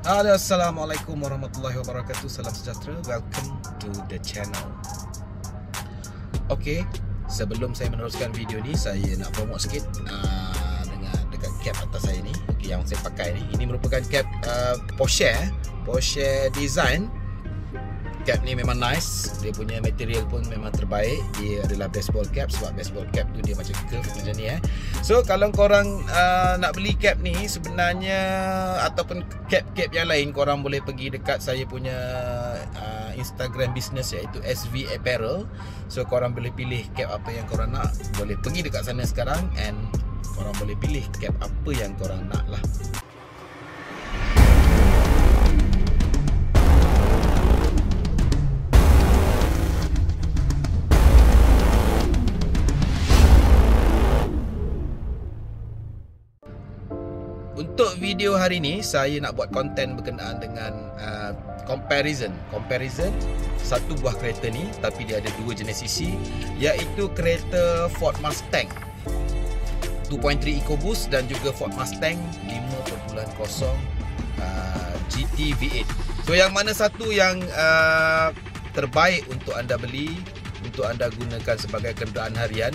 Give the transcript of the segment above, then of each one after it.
Halo, Assalamualaikum warahmatullahi wabarakatuh. Salam sejahtera. Welcome to the channel. Okey, sebelum saya meneruskan video ni, saya nak promote sikit dengan dekat cap atas saya ni. Okey, yang saya pakai ni, ini merupakan cap Porsche design. Cap ni memang nice. Dia punya material pun memang terbaik. Dia adalah baseball cap. Sebab baseball cap tu dia macam curve macam ni So kalau korang nak beli cap ni sebenarnya, ataupun cap-cap yang lain, korang boleh pergi dekat saya punya Instagram business, iaitu SV Apparel. So korang boleh pilih cap apa yang korang nak. Boleh pergi dekat sana sekarang and korang boleh pilih cap apa yang korang nak lah. Untuk video hari ni, saya nak buat konten berkenaan dengan comparison satu buah kereta ni, tapi dia ada dua jenis sisi, iaitu kereta Ford Mustang 2.3 EcoBoost dan juga Ford Mustang 5.0 GT V8. So yang mana satu yang terbaik untuk anda beli, untuk anda gunakan sebagai kenderaan harian?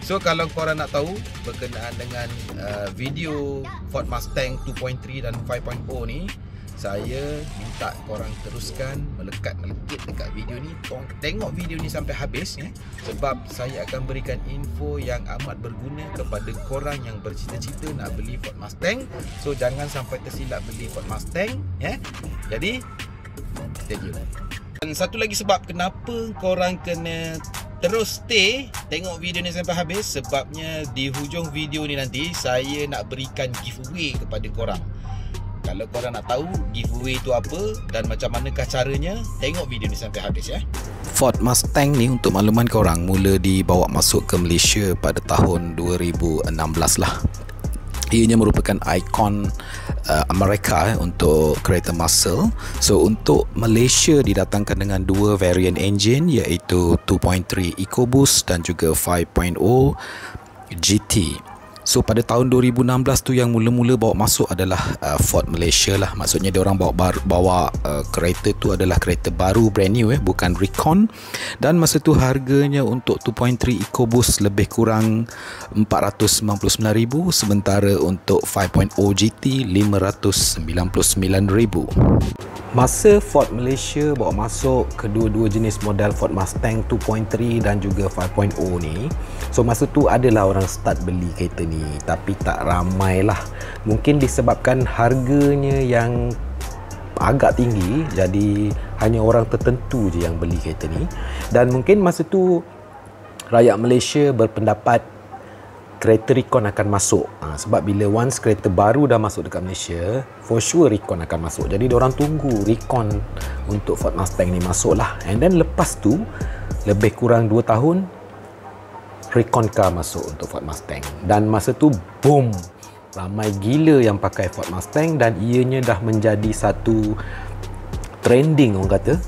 So kalau korang nak tahu berkenaan dengan video Ford Mustang 2.3 dan 5.0 ni, saya minta korang teruskan melekat-melekit dekat video ni. Tengok video ni sampai habis sebab saya akan berikan info yang amat berguna kepada korang yang bercita-cita nak beli Ford Mustang. So jangan sampai tersilap beli Ford Mustang Jadi stay tune. Dan satu lagi sebab kenapa korang kena terus stay tengok video ni sampai habis, sebabnya di hujung video ni nanti saya nak berikan giveaway kepada korang. Kalau korang nak tahu giveaway tu apa dan macam manakah caranya, tengok video ni sampai habis Ford Mustang ni, untuk makluman korang, mula dibawa masuk ke Malaysia pada tahun 2016 lah. Ianya merupakan ikon Amerika untuk kereta muscle. So untuk Malaysia didatangkan dengan dua variant engine, iaitu 2.3 EcoBoost dan juga 5.0 GT. So pada tahun 2016 tu yang mula-mula bawa masuk adalah Ford Malaysia lah. Maksudnya dia orang bawa kereta tu adalah kereta baru, brand new bukan recon. Dan masa tu harganya untuk 2.3 EcoBoost lebih kurang 499,000, sementara untuk 5.0 GT 599,000. Masa Ford Malaysia bawa masuk kedua-dua jenis model Ford Mustang 2.3 dan juga 5.0 ni, so masa tu adalah orang start beli kereta ni, tapi tak ramai lah. Mungkin disebabkan harganya yang agak tinggi, jadi hanya orang tertentu je yang beli kereta ni. Dan mungkin masa tu rakyat Malaysia berpendapat kereta recon akan masuk, sebab bila once kereta baru dah masuk dekat Malaysia, for sure recon akan masuk. Jadi diorang tunggu recon untuk Ford Mustang ni masuk lah. And then lepas tu lebih kurang 2 tahun recon car masuk untuk Ford Mustang, dan masa tu boom, ramai gila yang pakai Ford Mustang, dan ianya dah menjadi satu trending orang kata.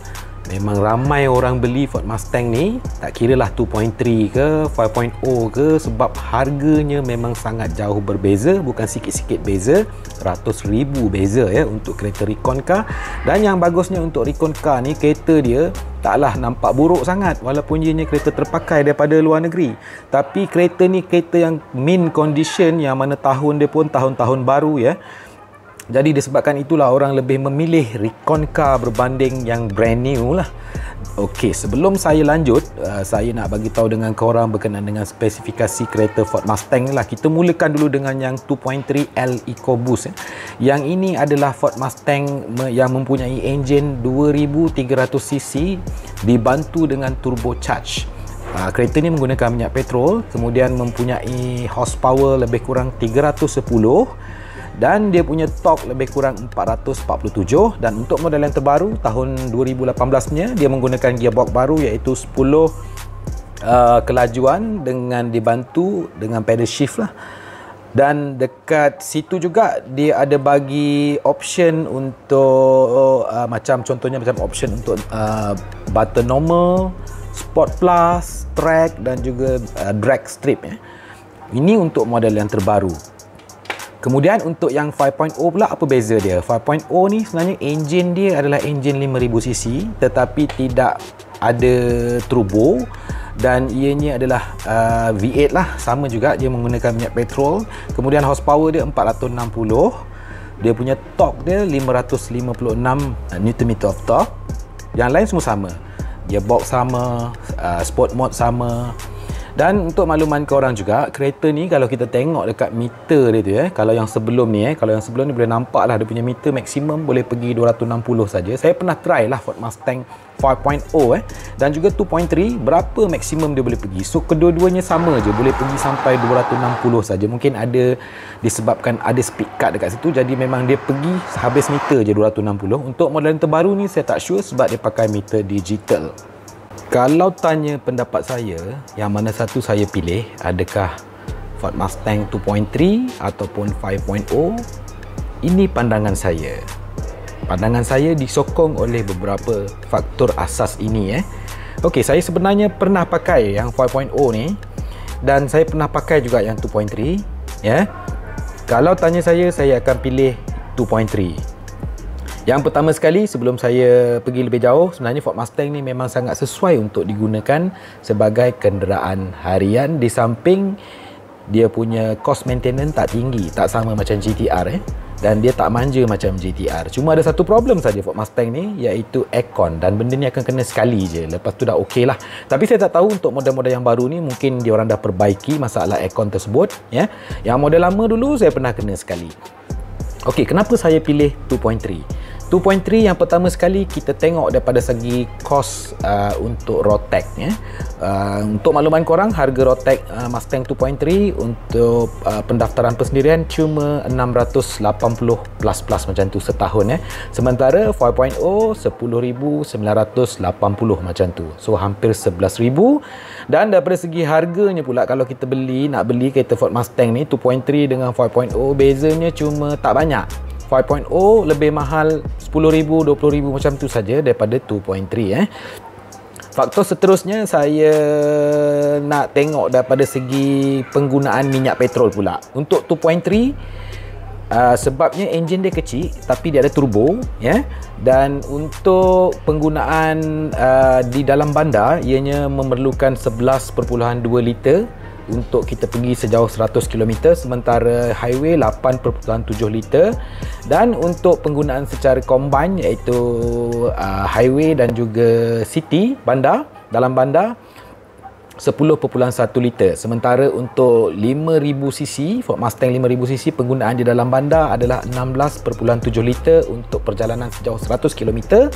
Memang ramai orang beli Ford Mustang ni, tak kira lah 2.3 ke 5.0 ke, sebab harganya memang sangat jauh berbeza, bukan sikit-sikit beza, ratus ribu beza untuk kereta recon car. Dan yang bagusnya untuk recon car ni, kereta dia taklah nampak buruk sangat, walaupun ianya kereta terpakai daripada luar negeri. Tapi kereta ni kereta yang mint condition, yang mana tahun dia pun tahun-tahun baru Jadi disebabkan itulah orang lebih memilih recon car berbanding yang brand new lah. Okey, sebelum saya lanjut, saya nak bagi tahu dengan korang berkenaan dengan spesifikasi kereta Ford Mustang ni lah. Kita mulakan dulu dengan yang 2.3 L EcoBoost. Yang ini adalah Ford Mustang yang mempunyai enjin 2300cc dibantu dengan turbocharge. Kereta ni menggunakan minyak petrol, kemudian mempunyai horsepower lebih kurang 310, dan dia punya torque lebih kurang 447. Dan untuk model yang terbaru tahun 2018 nya, dia menggunakan gearbox baru, iaitu 10 kelajuan dengan dibantu dengan pedal shift lah. Dan dekat situ juga dia ada bagi option untuk macam contohnya macam option untuk button normal, sport plus, track dan juga drag strip Ini untuk model yang terbaru. Kemudian untuk yang 5.0 pula, apa beza dia? 5.0 ni sebenarnya enjin dia adalah enjin 5000cc tetapi tidak ada turbo dan ianya adalah V8 lah, sama juga dia menggunakan minyak petrol. Kemudian horsepower dia 460. Dia punya torque dia 556 Nm of torque. Yang lain semua sama. Gearbox sama, sport mode sama. Dan untuk makluman korang juga, kereta ni kalau kita tengok dekat meter dia tu kalau yang sebelum ni kalau yang sebelum ni boleh nampak lah dia punya meter maksimum boleh pergi 260 saja. Saya pernah try lah Ford Mustang 5.0 dan juga 2.3 berapa maksimum dia boleh pergi. So kedua-duanya sama je, boleh pergi sampai 260 saja. Mungkin ada disebabkan ada speed cut dekat situ, jadi memang dia pergi habis meter je 260. Untuk model yang terbaru ni saya tak sure sebab dia pakai meter digital. Kalau tanya pendapat saya, yang mana satu saya pilih, adakah Ford Mustang 2.3 ataupun 5.0? Ini pandangan saya. Pandangan saya disokong oleh beberapa faktor asas ini. Okey, saya sebenarnya pernah pakai yang 5.0 ni dan saya pernah pakai juga yang 2.3. Kalau tanya saya akan pilih 2.3. Yang pertama sekali, sebelum saya pergi lebih jauh, sebenarnya Ford Mustang ni memang sangat sesuai untuk digunakan sebagai kenderaan harian, di samping dia punya cost maintenance tak tinggi, tak sama macam GTR dan dia tak manja macam GTR. Cuma ada satu problem saja Ford Mustang ni, iaitu aircon, dan benda ni akan kena sekali je, lepas tu dah okey lah. Tapi saya tak tahu untuk model-model yang baru ni, mungkin diorang dah perbaiki masalah aircon tersebut. Yang model lama dulu saya pernah kena sekali. Okey, kenapa saya pilih 2.3? 2.3 yang pertama sekali kita tengok daripada segi kos untuk road tax. Untuk makluman korang, harga road tax Mustang 2.3 untuk pendaftaran persendirian cuma 680 plus macam tu setahun. Sementara 5.0 10,980 macam tu. So hampir 11,000. Dan daripada segi harganya pula, kalau kita nak beli kereta Ford Mustang ni 2.3 dengan 5.0, bezanya cuma tak banyak. 5.0 lebih mahal 10,000, 20,000 macam tu saja daripada 2.3. Faktor seterusnya saya nak tengok daripada segi penggunaan minyak petrol pula. Untuk 2.3 sebabnya enjin dia kecil tapi dia ada turbo dan untuk penggunaan di dalam bandar ianya memerlukan 11.2 liter untuk kita pergi sejauh 100 km, sementara highway 8.7 liter. Dan untuk penggunaan secara combine, iaitu highway dan juga city bandar, dalam bandar 10.1 liter. Sementara untuk 5000cc Ford Mustang 5000cc, penggunaan di dalam bandar adalah 16.7 liter untuk perjalanan sejauh 100 km,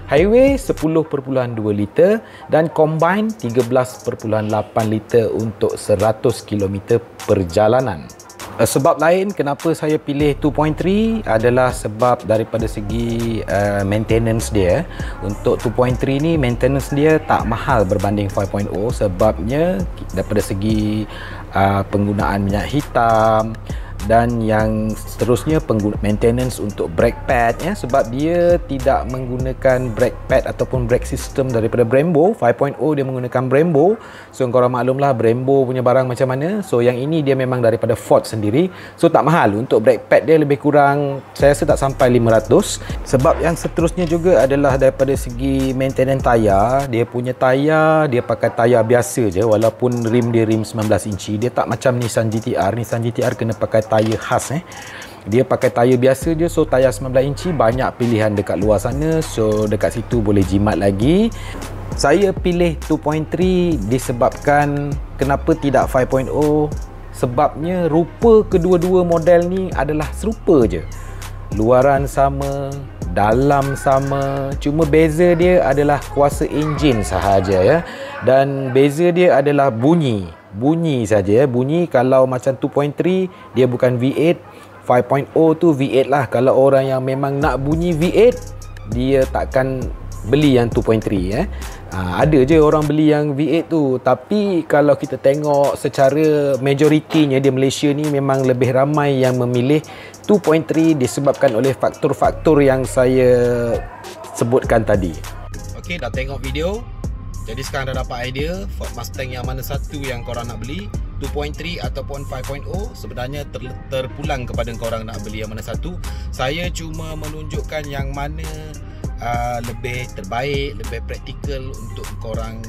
highway 10.2 liter dan combine 13.8 liter untuk 100 km perjalanan. Sebab lain kenapa saya pilih 2.3 adalah sebab daripada segi maintenance dia. Untuk 2.3 ni maintenance dia tak mahal berbanding 5.0, sebabnya daripada segi penggunaan minyak hitam dan yang seterusnya maintenance untuk brake pad sebab dia tidak menggunakan brake pad ataupun brake system daripada Brembo. 5.0 dia menggunakan Brembo, so korang maklumlah Brembo punya barang macam mana. So yang ini dia memang daripada Ford sendiri, so tak mahal. Untuk brake pad dia lebih kurang saya rasa tak sampai 500. Sebab yang seterusnya juga adalah daripada segi maintenance tayar. Dia punya tayar, dia pakai tayar biasa je, walaupun rim dia rim 19 inci. Dia tak macam Nissan GTR. Nissan GTR kena pakai tayar khas dia pakai tayar biasa je. So tayar 19 inci banyak pilihan dekat luar sana, so dekat situ boleh jimat lagi. Saya pilih 2.3 disebabkan kenapa tidak 5.0, sebabnya rupa kedua-dua model ni adalah serupa je. Luaran sama, dalam sama, cuma beza dia adalah kuasa enjin sahaja dan beza dia adalah bunyi saja bunyi. Kalau macam 2.3 dia bukan V8, 5.0 tu V8 lah. Kalau orang yang memang nak bunyi V8, dia takkan beli yang 2.3 ada je orang beli yang V8 tu. Tapi kalau kita tengok secara majoritinya di Malaysia ni, memang lebih ramai yang memilih 2.3 disebabkan oleh faktor-faktor yang saya sebutkan tadi. Okey, dah tengok video. Jadi sekarang dah dapat idea Ford Mustang yang mana satu yang korang nak beli. 2.3 ataupun 5.0, sebenarnya terpulang kepada korang nak beli yang mana satu. Saya cuma menunjukkan yang mana lebih terbaik, lebih praktikal untuk korang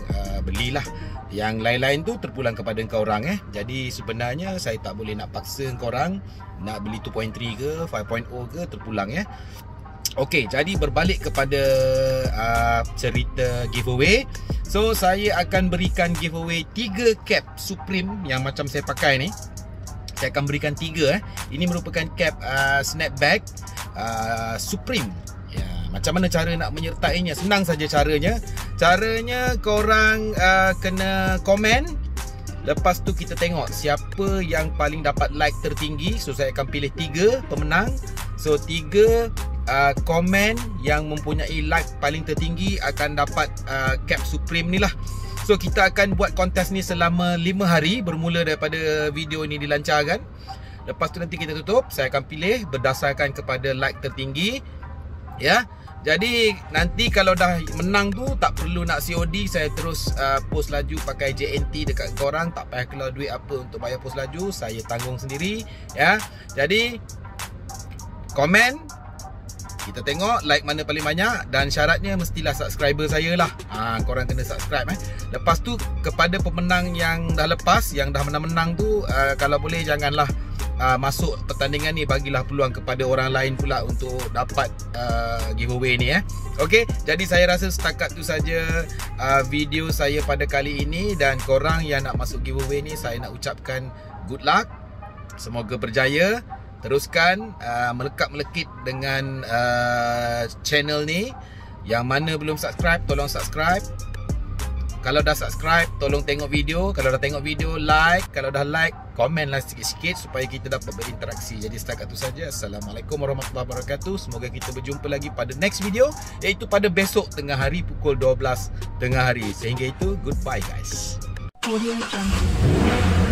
belilah. Yang lain-lain tu terpulang kepada korang Jadi sebenarnya saya tak boleh nak paksa korang nak beli 2.3 ke 5.0 ke, terpulang Okey, jadi berbalik kepada cerita giveaway. So saya akan berikan giveaway 3 cap Supreme yang macam saya pakai ni. Saya akan berikan 3 Ini merupakan cap snapback Supreme. Macam mana cara nak menyertainya? Senang saja caranya. Caranya korang kena komen. Lepas tu kita tengok siapa yang paling dapat like tertinggi. So saya akan pilih 3 pemenang. So 3 komen yang mempunyai like paling tertinggi akan dapat cap Supreme ni lah. So kita akan buat kontes ni selama 5 hari bermula daripada video ini dilancarkan. Lepas tu nanti kita tutup. Saya akan pilih berdasarkan kepada like tertinggi. Jadi nanti kalau dah menang tu tak perlu nak COD, saya terus post laju pakai JNT dekat korang. Tak payah keluar duit apa untuk bayar post laju, saya tanggung sendiri Jadi komen, kita tengok like mana paling banyak. Dan syaratnya mestilah subscriber saya lah. Korang kena subscribe Lepas tu kepada pemenang yang dah lepas, yang dah menang-menang tu, kalau boleh janganlah masuk pertandingan ni, bagilah peluang kepada orang lain pula untuk dapat giveaway ni Okey, jadi saya rasa setakat tu saja video saya pada kali ini. Dan korang yang nak masuk giveaway ni, saya nak ucapkan good luck, semoga berjaya. Teruskan melekat-melekit dengan channel ni. Yang mana belum subscribe, tolong subscribe. Kalau dah subscribe, tolong tengok video. Kalau dah tengok video, like. Kalau dah like, komenlah sikit-sikit supaya kita dapat berinteraksi. Jadi setakat tu saja. Assalamualaikum warahmatullahi wabarakatuh. Semoga kita berjumpa lagi pada next video, iaitu pada besok tengah hari pukul 12 tengah hari. Sehingga itu, goodbye guys. Audio Jungle.